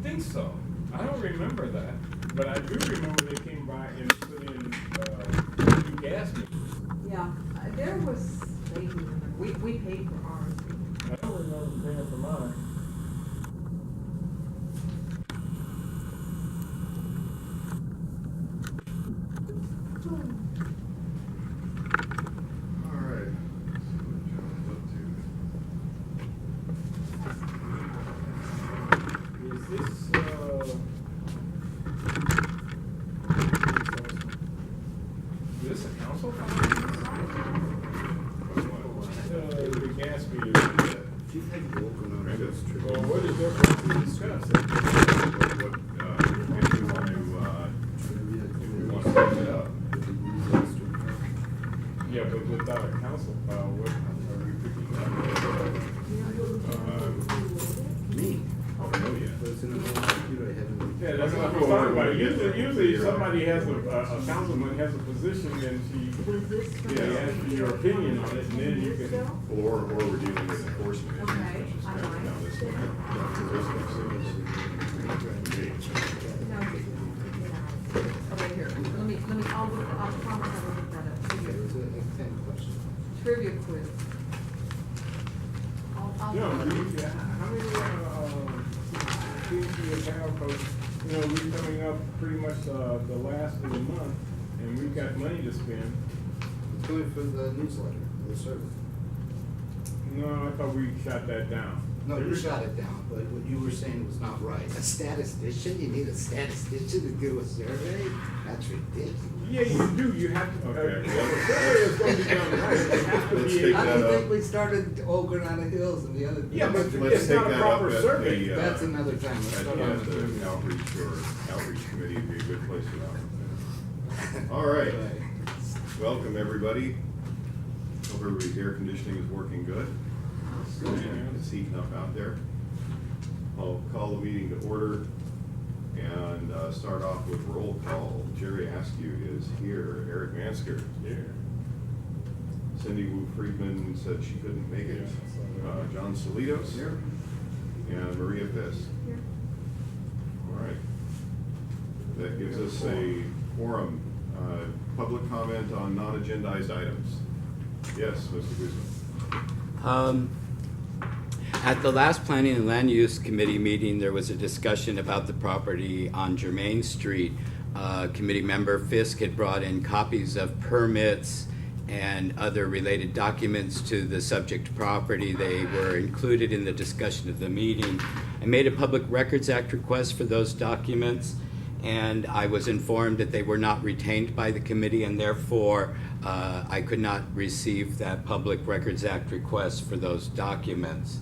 think so. I don't remember that, but I do remember they came by and put in new gas meters. Yeah, there was maybe, we paid for ours. I don't remember paying for mine. All right. Let's see what John's up to. Is this, is this a council file? The gas meter. She's had to walk on our That's true. Well, what is there for us to discuss? If we want to set it up. Yeah, but without a council file, what are we picking up? Me. Oh, yeah. But it's in the whole computer, I haven't. Yeah, that's what I'm talking about. Usually somebody has a councilman has a position and she asks for your opinion on it, and then you can. Or we're dealing with enforcement. Okay, Which is I kind of like. down this one. Oh, right here, I'll promise I will look that up. Okay, it was a extent question. Trivia quiz. I'll. No, how many things do you have? Because, we're coming up pretty much the last of the month, and we've got money to spend. It's going for the newsletter, the service. No, I thought we shot that down. No, you shot it down, but what you were saying was not right. A statistician? You need a statistician to do a survey? That's ridiculous. Yeah, you do. You have to. Okay. Survey is going to be done right. It has to Let's be. take I that don't up. think we started Old Granada Hills and the other. Yeah, but Let's it's take not a that proper up at survey. the, That's another time. Let's At start the on end the of the outreach committee would be a good place for that. All right. Welcome, everybody. Hope everybody's air conditioning is working good. It's heating up out there. I'll call the meeting to order and start off with roll call. Jerry Askew is here. Eric Mansker here. Cindy Wu Friedman said she couldn't make it. John Solitos here. And Maria Fisk. Here. All right. That gives us a quorum. Public comment on non-agendized items. Yes, Mr. Guzman. At the last Planning and Land Use Committee meeting, there was a discussion about the property on Germain Street. Committee member Fisk had brought in copies of permits and other related documents to the subject property. They were included in the discussion of the meeting. I made a Public Records Act request for those documents, and I was informed that they were not retained by the committee, and therefore I could not receive that Public Records Act request for those documents.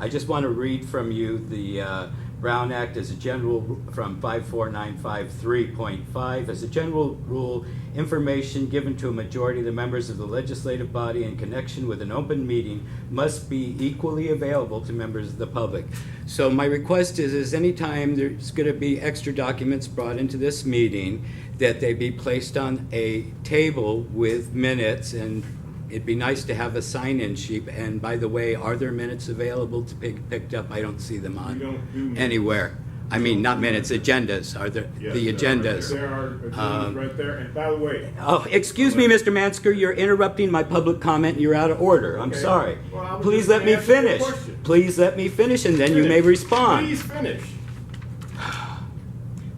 I just want to read from you the Brown Act as a general, from 54953.5. As a general rule, information given to a majority of the members of the legislative body in connection with an open meeting must be equally available to members of the public. So my request is anytime there's going to be extra documents brought into this meeting, that they be placed on a table with minutes, and it'd be nice to have a sign-in sheet. And by the way, are there minutes available to be picked up? I don't see them We on don't do minutes. anywhere. I mean, not minutes, agendas. Are there Yes, the there are. agendas? There are agendas right there. And by the way. Oh, excuse me, Mr. Mansker, you're interrupting my public comment and you're out of order. I'm Okay. sorry. Well, I was Please just let me gonna ask you a finish. question. Please let me finish and then you may respond. Please finish.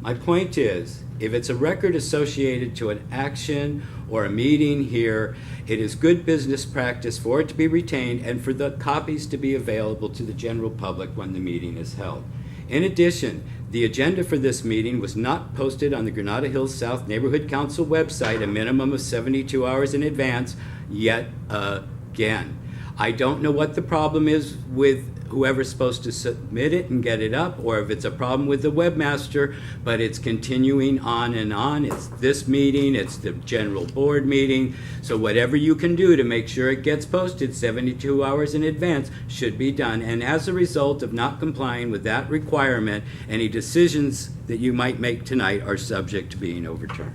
My point is, if it's a record associated to an action or a meeting here, it is good business practice for it to be retained and for the copies to be available to the general public when the meeting is held. In addition, the agenda for this meeting was not posted on the Granada Hills South Neighborhood Council website a minimum of 72 hours in advance, yet again. I don't know what the problem is with whoever's supposed to submit it and get it up, or if it's a problem with the webmaster, but it's continuing on and on. It's this meeting, it's the general board meeting, so whatever you can do to make sure it gets posted 72 hours in advance should be done. And as a result of not complying with that requirement, any decisions that you might make tonight are subject to being overturned.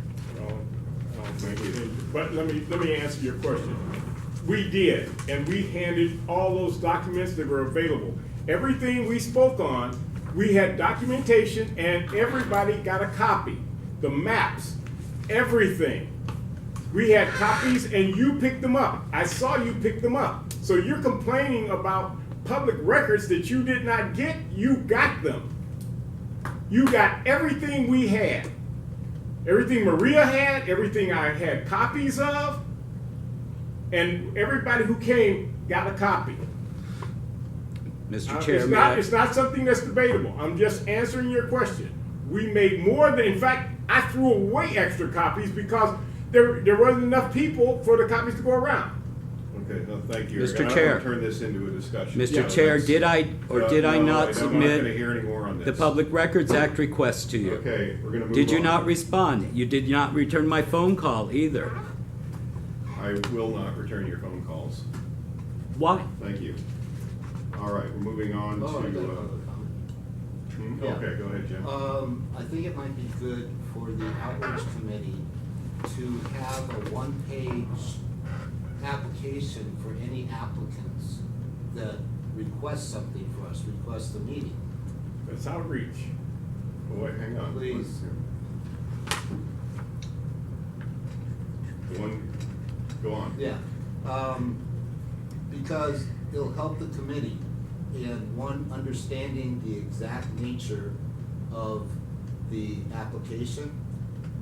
Thank you. But let me answer your question. We did, and we handed all those documents that were available. Everything we spoke on We had documentation and everybody got a copy. The maps, everything. We had copies and you picked them up. I saw you pick them up. So you're complaining about public records that you did not get, you got them. You got everything we had. Everything Maria had, everything I had copies of, and everybody who came got a copy. Mr. Chair, It's not something that's debatable. I'm just answering your question. We made more than, in fact, I threw away extra copies because there wasn't enough people for the copies to go around. Okay, no, thank you. Mr. And I Chair. want to turn this into a discussion. Mr. Yeah, Chair, let's- did I or did I no, not I'm submit not going to hear any more on this. the Public Records Act request to you? Okay, we're going to move on. Did you not respond? You did not return my phone call either. I will not return your phone calls. Why? Thank you. All right, we're moving on Oh, I got to, another comment. Yeah. okay, go ahead, Jim. I think it might be good for the outreach committee to have a one-page application for any applicants that request something for us, request a meeting. That's outreach. Oh, wait, hang on. Please. The one, go on. Yeah, because it'll help the committee in, one, understanding the exact nature of the application,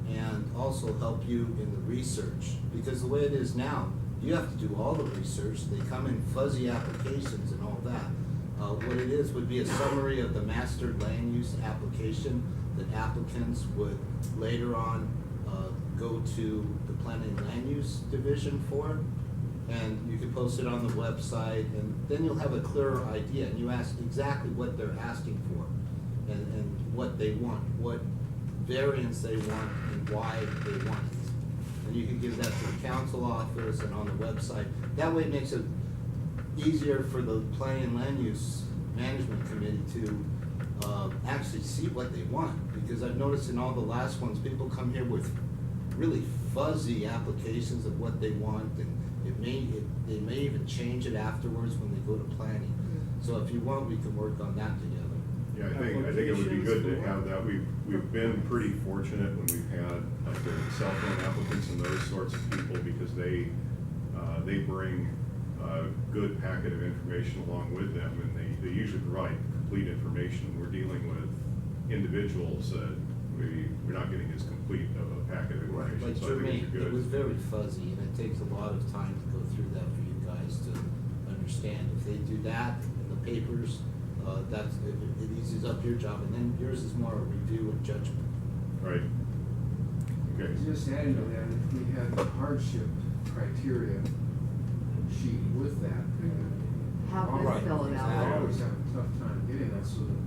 and also help you in the research. Because the way it is now, you have to do all the research, they come in fuzzy applications and all that. What it is would be a summary of the master land use application that applicants would later on go to the planning land use division for. And you can post it on the website, and then you'll have a clearer idea, and you ask exactly what they're asking for, and what they want, what variance they want, and why they want it. And you can give that to the council office and on the website. That way it makes it easier for the planning and land use management committee to actually see what they want. Because I've noticed in all the last ones, people come here with really fuzzy applications of what they want, and they may even change it afterwards when they go to planning. So if you want, we can work on that together. Yeah, I think it would be good to have that. We've been pretty fortunate when we've had like the cell phone applicants and those sorts of people, because they bring a good packet of information along with them, and they usually provide complete information. We're dealing with individuals that we're not getting as complete of a packet of information. Like So I think Jermaine, it's good. it was very fuzzy, and it takes a lot of time to go through that for you guys to understand. If they do that in the papers, it eases up your job, and then yours is more a review and judgment. Right. Okay. Just adding to that, if we had the hardship criteria sheet with that. How all does right, fill it out? I always have a tough time getting that, so that,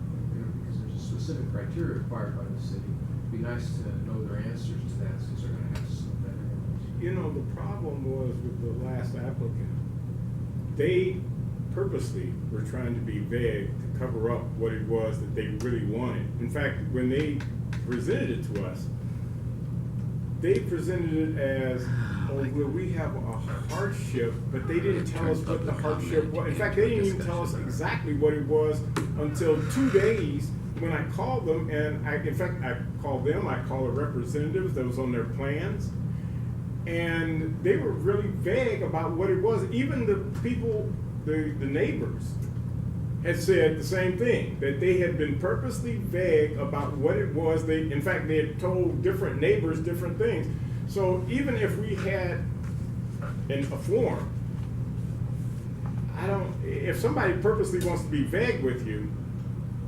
because there's a specific criteria required by the city. It'd be nice to know their answers to that, since they're gonna have to submit that anyways. You know, the problem was with the last applicant. They purposely were trying to be vague to cover up what it was that they really wanted. In fact, when they presented it to us, they presented it as, oh, well, we have a hardship, but they didn't tell us what the hardship was. In fact, they didn't even tell us exactly what it was until 2 days when I called them, and I called them, I called the representatives that was on their plans, and they were really vague about what it was. Even the people, the neighbors, had said the same thing, that they had been purposely vague about what it was. In fact, they had told different neighbors different things. So even if we had a form, if somebody purposely wants to be vague with you,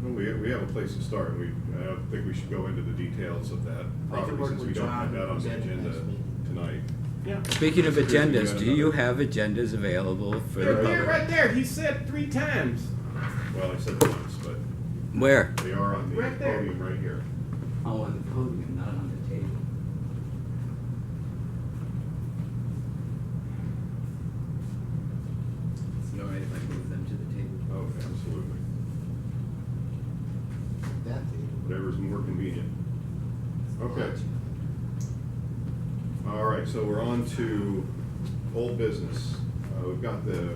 Well, we have a place to start. I don't think we should go into the details of that I can property, work since we with don't have John that on the and present agenda next meeting. tonight. yeah. Speaking of Excuse me, agendas, you do got you another- have agendas available for the They're there, public? right there. He said 3 times. Well, I said once, but Where? they are on the Right there. podium right here. Oh, on the podium, not on the table. Is it all right if I move them to the table? Oh, absolutely. That table. Whatever's more convenient. Okay. All right, so we're on to old business. We've got the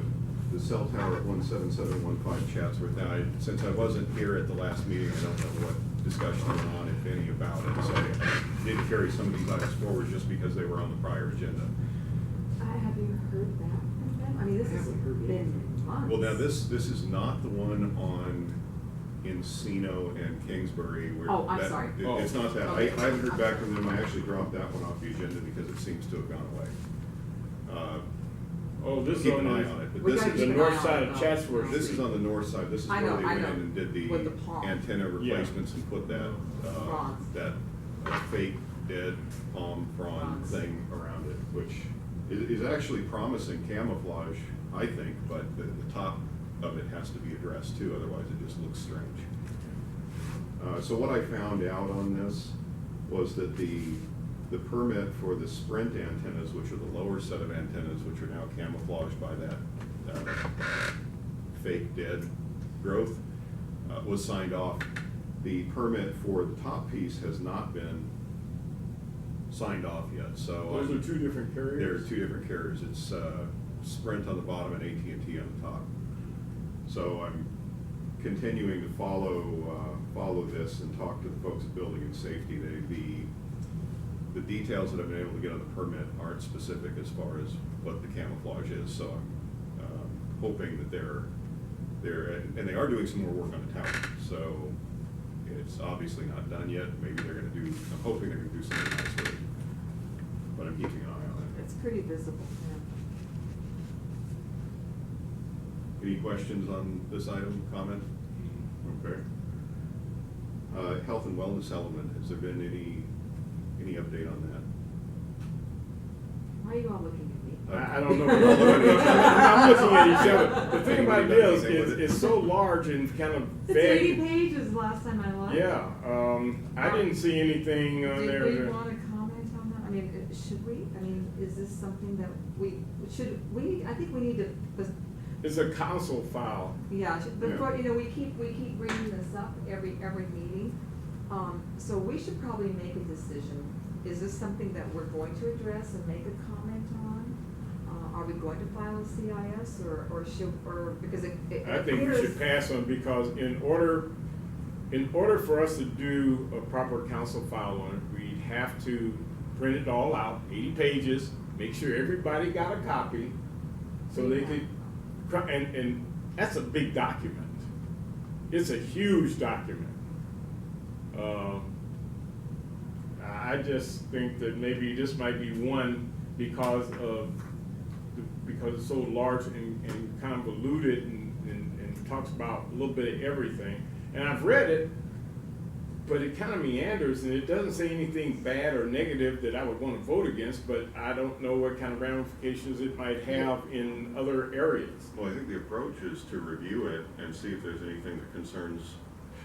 the cell tower at 17715 Chatsworth. Now, since I wasn't here at the last meeting, I don't know what discussion went on, if any, about it. So I did carry some of these items forward just because they were on the prior agenda. Have you heard that from them? I mean, this has been months. Well, now this is not the one on Encino and Kingsbury. Where Oh, I'm that- sorry. It's not that. Okay. I haven't heard back from them. I actually dropped that one off the agenda because it seems to have gone away. Oh, this is Keep on an eye on it, but We this gotta is the keep an north eye on side it, of though. Chatsworth. This is on the north side, this is I where know, they I went know. in and did With the the palm. antenna replacements and put that, Fronds. that fake dead palm frond Fronds. thing around it, which is actually promising camouflage, I think, but the top of it has to be addressed too, otherwise it just looks strange. So what I found out on this was that the permit for the Sprint antennas, which are the lower set of antennas, which are now camouflaged by that fake dead growth, was signed off. The permit for the top piece has not been signed off yet, so. Those are two different carriers? There are two different carriers. It's Sprint on the bottom and AT&T on the top. So I'm continuing to follow this and talk to the folks at Building and Safety. The details that I've been able to get on the permit aren't specific as far as what the camouflage is, so I'm hoping that they're, and they are doing some more work on the tower, so it's obviously not done yet. Maybe they're gonna do, I'm hoping they're gonna do something nice with it, but I'm keeping an eye on it. It's pretty visible, Any questions on this item, comment? Okay. Health and wellness element, has there been any update on that? Why are you all looking at me? I don't know. I'm looking at each other. The thing about it is, it's so large and kind of It's 80 vague. pages last time I looked. Yeah, I didn't see anything on there. Did we want to comment on that? I mean, should we? I mean, is this something that I think we need to, It's a council file. yeah, before, Yeah. you know, we keep bringing this up every meeting. So we should probably make a decision. Is this something that we're going to address and make a comment on? Are we going to file a CIS because it I think we appears- should pass on, because in order for us to do a proper council file on it, we have to print it all out, 80 pages, make sure everybody got a copy, so they could, and that's a big document. It's a huge document. I just think that maybe this might be one because it's so large and convoluted and talks about a little bit of everything. And I've read it, but it kind of meanders and it doesn't say anything bad or negative that I would want to vote against, but I don't know what kind of ramifications it might have in other areas. Well, I think the approach is to review it and see if there's anything that concerns.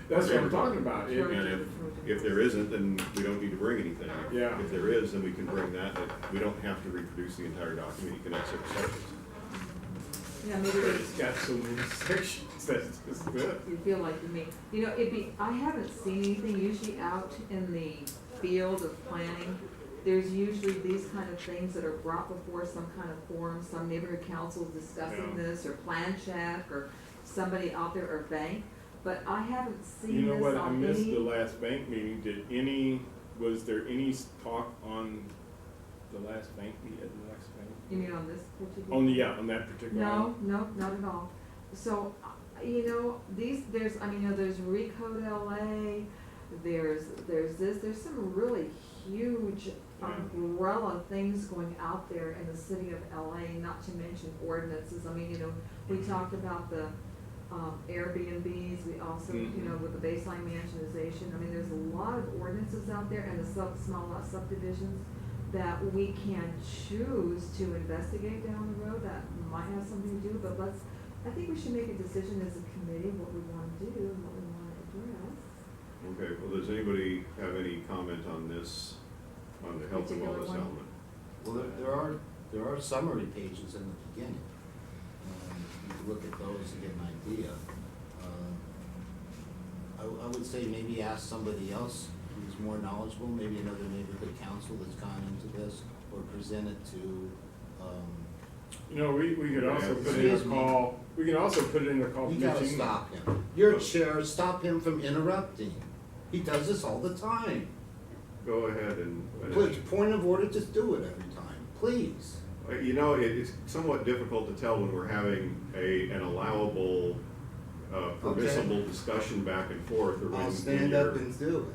That's what I'm talking about. Sure. And if there isn't, then we don't need to bring anything. Yeah. If there is, then we can bring that. We don't have to reproduce the entire document. You can excerpt sections. Yeah, maybe But it's got so many sections that it's good. you feel like you mean, you know, I haven't seen anything usually out in the field of planning. There's usually these kind of things that are brought before some kind of forum, some neighborhood council discussing Yeah. this, or plan check, or somebody out there, or bank. But I haven't seen You know this what, I on missed any. the last bank meeting. Was there any talk on the last bank meeting, at the last bank? You mean on this particular? On that particular No, item? no, not at all. So, you know, there's Recode LA, there's some really huge umbrella things going out there in the city of LA, not to mention ordinances. I mean, you know, we talked about the Airbnbs, we also, you know, with the baseline mansionization, I mean, there's a lot of ordinances out there and the small lot subdivisions that we can choose to investigate down the road that might have something to do, but I think we should make a decision as a committee what we wanna do and what we wanna address. Okay, well, does anybody have any comment on this, on the health and Particular wellness one? element? Well, there are summary pages in the beginning. You can look at those and get an idea. I would say maybe ask somebody else who's more knowledgeable, maybe another neighborhood council that's gone into this, or present it to You know, we could also put in a Excuse me. call, we can also put it in the call. You gotta mentioning- stop him. Your chair, stop him from interrupting. He does this all the time. Go ahead and. Please, point of order, just do it every time, please. You know, it's somewhat difficult to tell when we're having an allowable, permissible discussion back and forth, or when. I'll stand when up you're- and do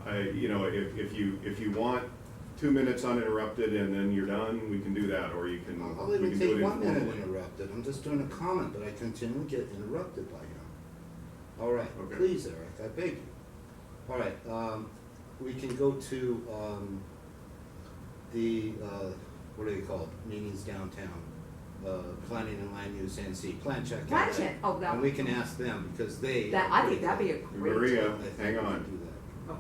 it. You know, if you want 2 minutes uninterrupted and then you're done, we can do that, or you can. I'll we even can do take it 1 minute informally. interrupted. I'm just doing a comment, but I continually get interrupted by him. All right, Okay. please, Eric, I beg you. All right, we can go to, the, what do they call it, meetings downtown, planning and land use NC, plan check. Plan LA. check, oh, that. And we can ask them, because they. That, I think that'd be a great. Maria, I think hang we can on. do that. Oh.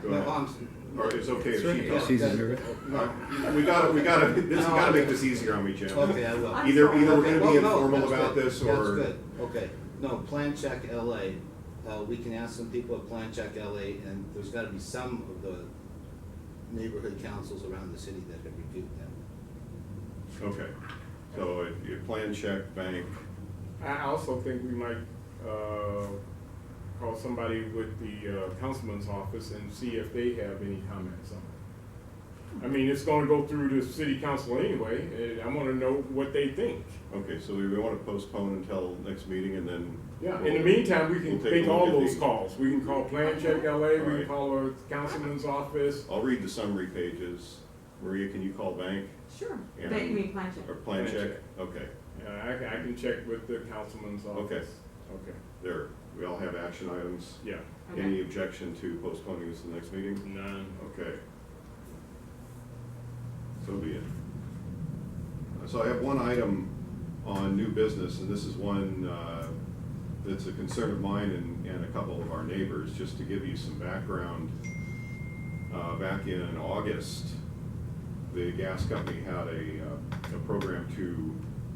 Go No, ahead. Or it's okay if she That's talks. right. No. We gotta make this easier on me, Jim. Okay, I will. I'm Either sorry. we're gonna Well, be no, informal that's about good. this, That's or. good, okay. No, Plan Check LA, we can ask some people at Plan Check LA, and there's gotta be some of the neighborhood councils around the city that have reviewed that. Okay, so you plan check, bank, I also think we might, call somebody with the, councilman's office and see if they have any comments on it. I mean, it's gonna go through the city council anyway, and I wanna know what they think. okay, so we wanna postpone until next meeting and then. Yeah, in the meantime, we can We'll take make a look all at those the- calls. We can call Plan Check LA, we can Alright. call our councilman's office. I'll read the summary pages. Maria, can you call bank Sure, Yeah. but you mean plan check. or plan Plan check? check. Okay, Yeah, I can check with the councilman's office. Okay, there, we all have action items. yeah, Okay. Any objection to postponing this to the next meeting? none. Okay. So be it. So I have one item on new business, and this is one that's a concern of mine and a couple of our neighbors, just to give you some background. Back in August, the gas company had a program to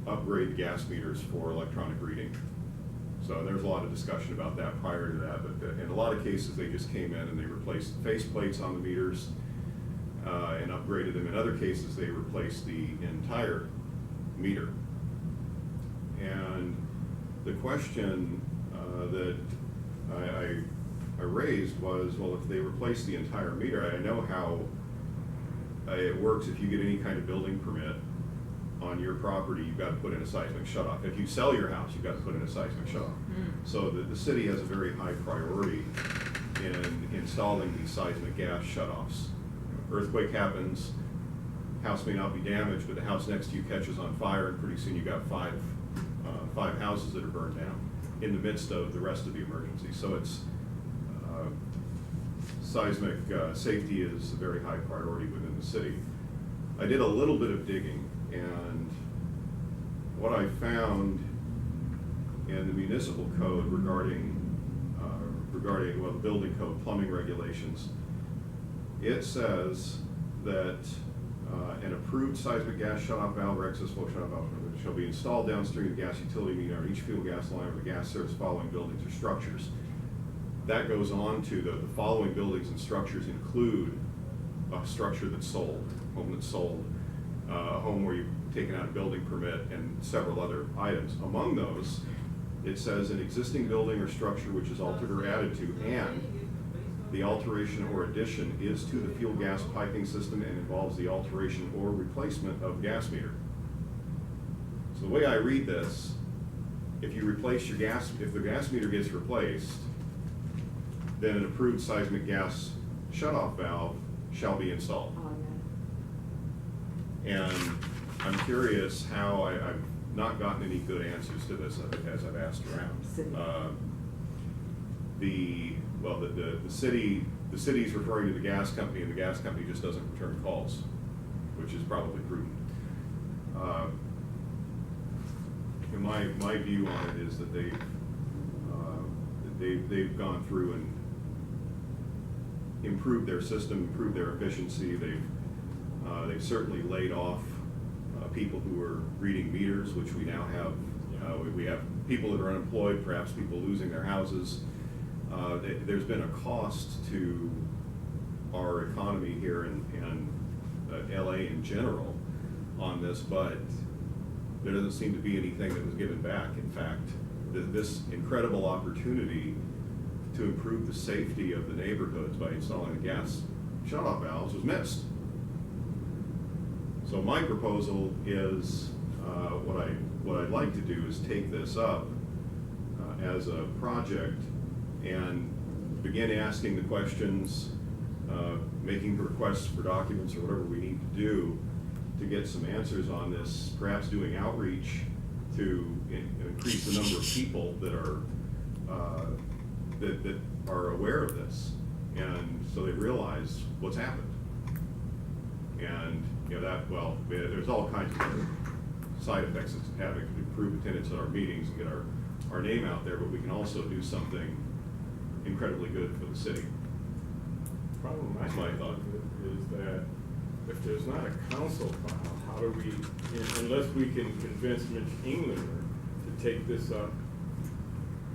upgrade the gas meters for electronic reading. So there's a lot of discussion about that prior to that, but in a lot of cases, they just came in and they replaced face plates on the meters and upgraded them. In other cases, they replaced the entire meter. And the question that I raised was, well, if they replace the entire meter, I know how it works. If you get any kind of building permit on your property, you've got to put in a seismic shutoff. If you sell your house, you've got to put in a seismic shutoff. So the city has a very high priority in installing these seismic gas shutoffs. Earthquake happens, house may not be damaged, but the house next to you catches on fire, and pretty soon you've got five houses that are burned down in the midst of the rest of the emergency. So it's seismic safety is a very high priority within the city. I did a little bit of digging, and what I found in the municipal code regarding well, the building code, plumbing regulations, it says that an approved seismic gas shutoff valve or excess flow shutoff valve shall be installed downstream the gas utility meter on each fuel gas line or the gas service following buildings or structures. That goes on to the following buildings and structures include a structure that's sold, home that's sold, a home where you've taken out a building permit, and several other items. Among those, it says an existing building or structure which is altered or added to, and the alteration or addition is to the fuel gas piping system and involves the alteration or replacement of gas meter. So the way I read this, if you replace your gas, if the gas meter gets replaced, then an approved seismic gas shutoff valve shall be installed. Oh, And I'm curious how I've not gotten any good answers to this as I've asked City. around. The city's referring to the gas company, and the gas company just doesn't return calls, which is probably prudent. And my view on it is that they've gone through and improved their system, improved their efficiency. They've certainly laid off people who are reading meters, which we now have. We have people that are unemployed, perhaps people losing their houses. There's been a cost to our economy here and LA in general on this, but there doesn't seem to be anything that was given back. In fact, this incredible opportunity to improve the safety of the neighborhoods by installing the gas shutoff valves was missed. So my proposal is, what I'd like to do is take this up as a project and begin asking the questions, making requests for documents or whatever we need to do to get some answers on this, perhaps doing outreach to increase the number of people that are that are aware of this, and so they realize what's happened. And there's all kinds of side effects it's having to improve attendance at our meetings and get our name out there, but we can also do something incredibly good for the city. Problem I That's my have thought. is that if there's not a council file, how do we, unless we can convince Mitch Englander to take this up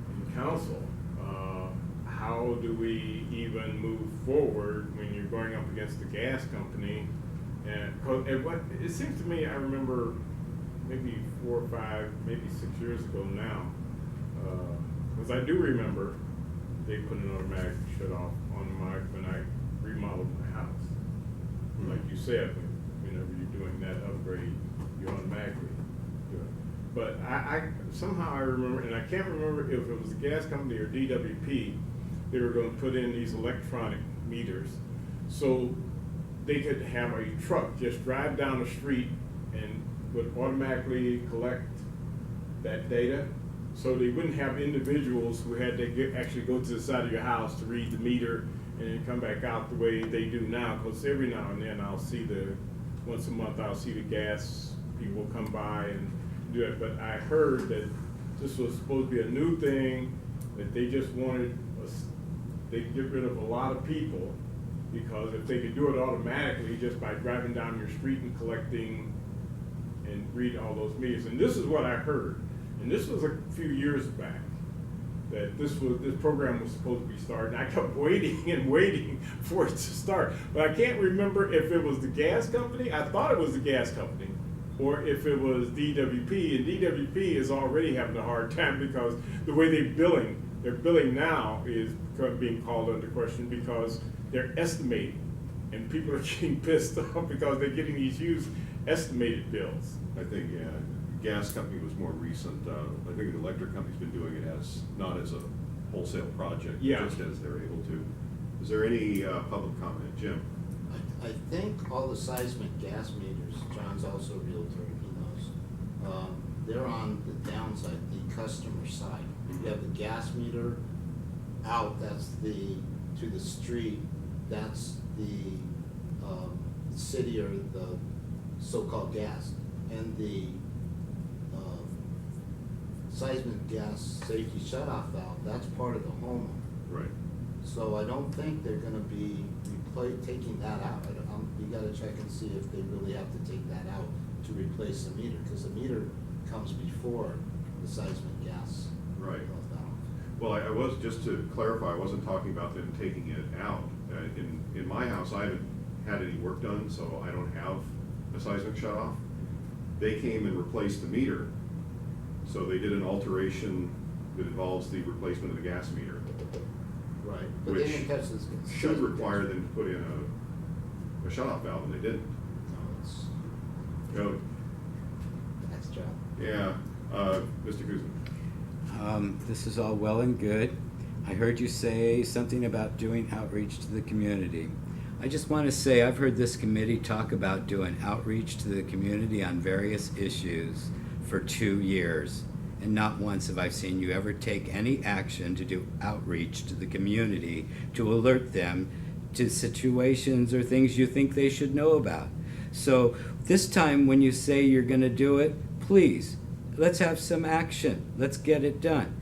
in council, how do we even move forward when you're going up against the gas company? And it seems to me, I remember maybe 4 or 5, maybe 6 years ago now, because I do remember they put an automatic shut off on when I remodeled my house. Like you said, whenever you're doing that upgrade, you automatically do it. But I somehow I remember, and I can't remember if it was the gas company or DWP, they were going to put in these electronic meters so they could have a truck just drive down the street and would automatically collect that data. So they wouldn't have individuals who had to actually go to the side of your house to read the meter and then come back out the way they do now. Because every now and then once a month I'll see the gas people come by and do it. But I heard that this was supposed to be a new thing, that they just wanted they'd get rid of a lot of people, because if they could do it automatically just by driving down your street and collecting and read all those meters. And this is what I heard, and this was a few years back, that this program was supposed to be started. And I kept waiting and waiting for it to start, but I can't remember if it was the gas company. I thought it was the gas company, or if it was DWP. And DWP is already having a hard time because the way their billing now is being called under question because they're estimating, and people are getting pissed off because they're getting these huge estimated bills. I think, yeah, gas company was more recent. I think the electric company's been doing it not as a wholesale project, Yeah. just as they're able to. Is there any public comment? Jim? I think all the seismic gas meters, John's also a realtor, he knows, they're on the downside, the customer side. You have the gas meter out, that's to the street, that's the city or the so-called gas. And the seismic gas safety shutoff valve, that's part of the homeowner. Right. So I don't think they're gonna be taking that out. You gotta check and see if they really have to take that out to replace the meter, because the meter comes before the seismic gas. Right. valve. Well, I was, just to clarify, I wasn't talking about them taking it out. In my house, I haven't had any work done, so I don't have a seismic shutoff. They came and replaced the meter, so they did an alteration that involves the replacement of the gas meter, Right, but they which didn't touch this. should require them to put in a shutoff valve, and they didn't. No, it's, Oh, that's job. yeah, Mr. Guzman. This is all well and good. I heard you say something about doing outreach to the community. I just want to say I've heard this committee talk about doing outreach to the community on various issues for 2 years. And not once have I seen you ever take any action to do outreach to the community to alert them to situations or things you think they should know about. So this time when you say you're going to do it, please, let's have some action. Let's get it done.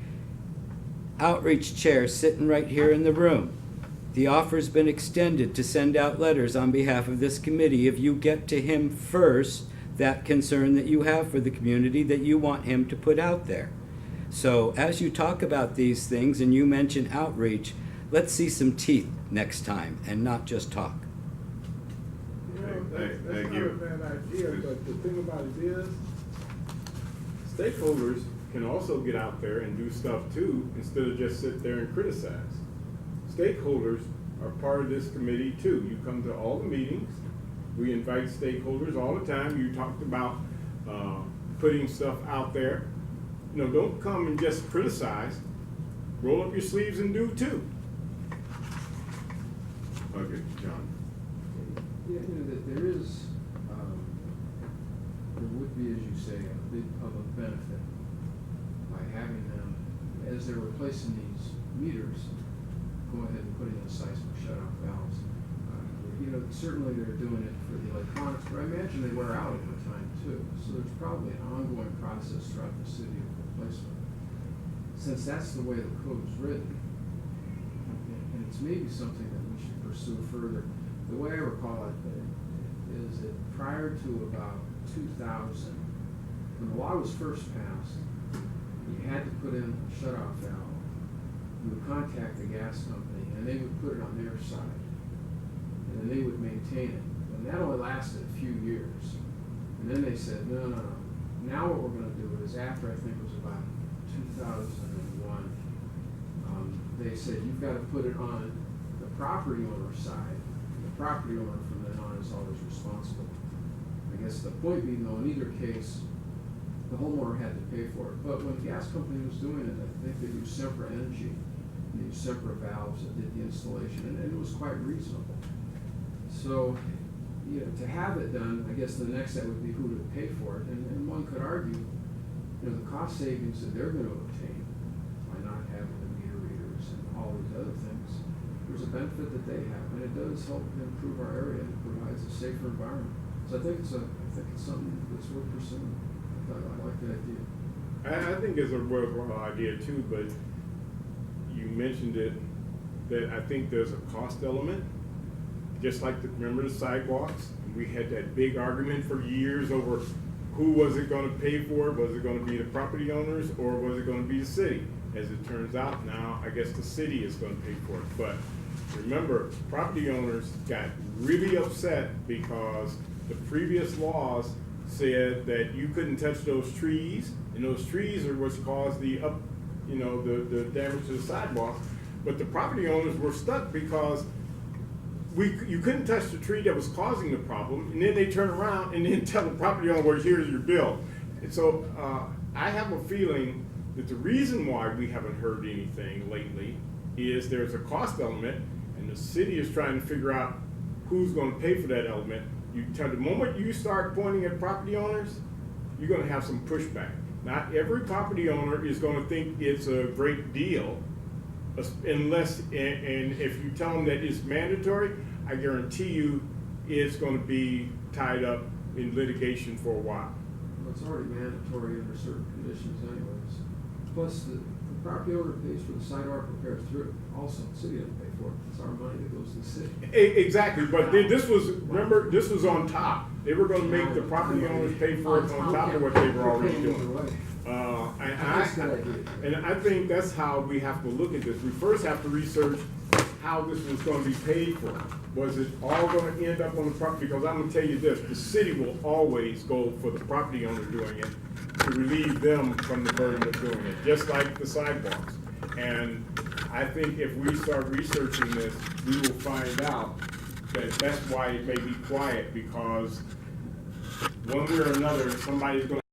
Outreach chair sitting right here in the room. The offer's been extended to send out letters on behalf of this committee if you get to him first that concern that you have for the community that you want him to put out there. So as you talk about these things and you mention outreach, let's see some teeth next time and not just talk. You know, that's Thank not you. a bad idea, but the thing about it is, stakeholders can also get out there and do stuff too, instead of just sit there and criticize. Stakeholders are part of this committee too. You come to all the meetings. We invite stakeholders all the time. You talked about putting stuff out there. You know, don't come and just criticize. Roll up your sleeves and do too. Okay, John. Yeah, you know, that there is, there would be, as you say, a big public benefit by having them, as they're replacing these meters, go ahead and put in the seismic shut-off valves. You know, certainly they're doing it for the electronics, but I imagine they wear out over time too. So there's probably an ongoing process throughout the city of replacement. Since that's the way the code is written, and it's maybe something that we should pursue further. The way I recall it is that prior to about 2000, when the law was first passed, you had to put in a shut-off valve. You would contact the gas company, and they would put it on their side, and then they would maintain it. And that only lasted a few years. And then they said, no. Now what we're going to do is, after I think it was about 2001, they said you've got to put it on the property owner's side. The property owner from then on is always responsible. I guess the point being, though, in either case, the homeowner had to pay for it. But when the gas company was doing it, I think they used separate energy. They used separate valves that did the installation, and it was quite reasonable. So, you know, to have it done, I guess the next step would be who to pay for it. And one could argue, you know, the cost savings that they're going to obtain by not having the meter readers and all these other things, there's a benefit that they have, and it does help improve our area and provides a safer environment. So I think it's something that's worth pursuing. I like the idea. I think it's a worthwhile idea too, but you mentioned it, that I think there's a cost element. Just like, remember the sidewalks? We had that big argument for years over who was it going to pay for it? Was it going to be the property owners, or was it going to be the city? As it turns out now, I guess the city is going to pay for it. But remember, property owners got really upset because the previous laws said that you couldn't touch those trees, and those trees are what's caused the damage to the sidewalks. But the property owners were stuck because you couldn't touch the tree that was causing the problem, and then they turn around and then tell the property owner, well, here's your bill. And so I have a feeling that the reason why we haven't heard anything lately is there's a cost element, and the city is trying to figure out who's going to pay for that element. The moment you start pointing at property owners, you're going to have some pushback. Not every property owner is going to think it's a great deal, unless, and if you tell them that it's mandatory, I guarantee you it's going to be tied up in litigation for a while. Well, it's already mandatory under certain conditions anyways. Plus, the property owner pays for the sidewalk repairs through it. Also, the city doesn't pay for it. It's our money that goes to the city. Exactly, but this was on top. They were going to make the property owners pay for it on top of what they were already doing. And I think that's how we have to look at this. We first have to research how this was going to be paid for. Was it all going to end up on the property? Because I'm going to tell you this, the city will always go for the property owner doing it to relieve them from the burden of doing it, just like the sidewalks. And I think if we start researching this, we will find out that that's why it may be quiet, because one way or another, somebody's going to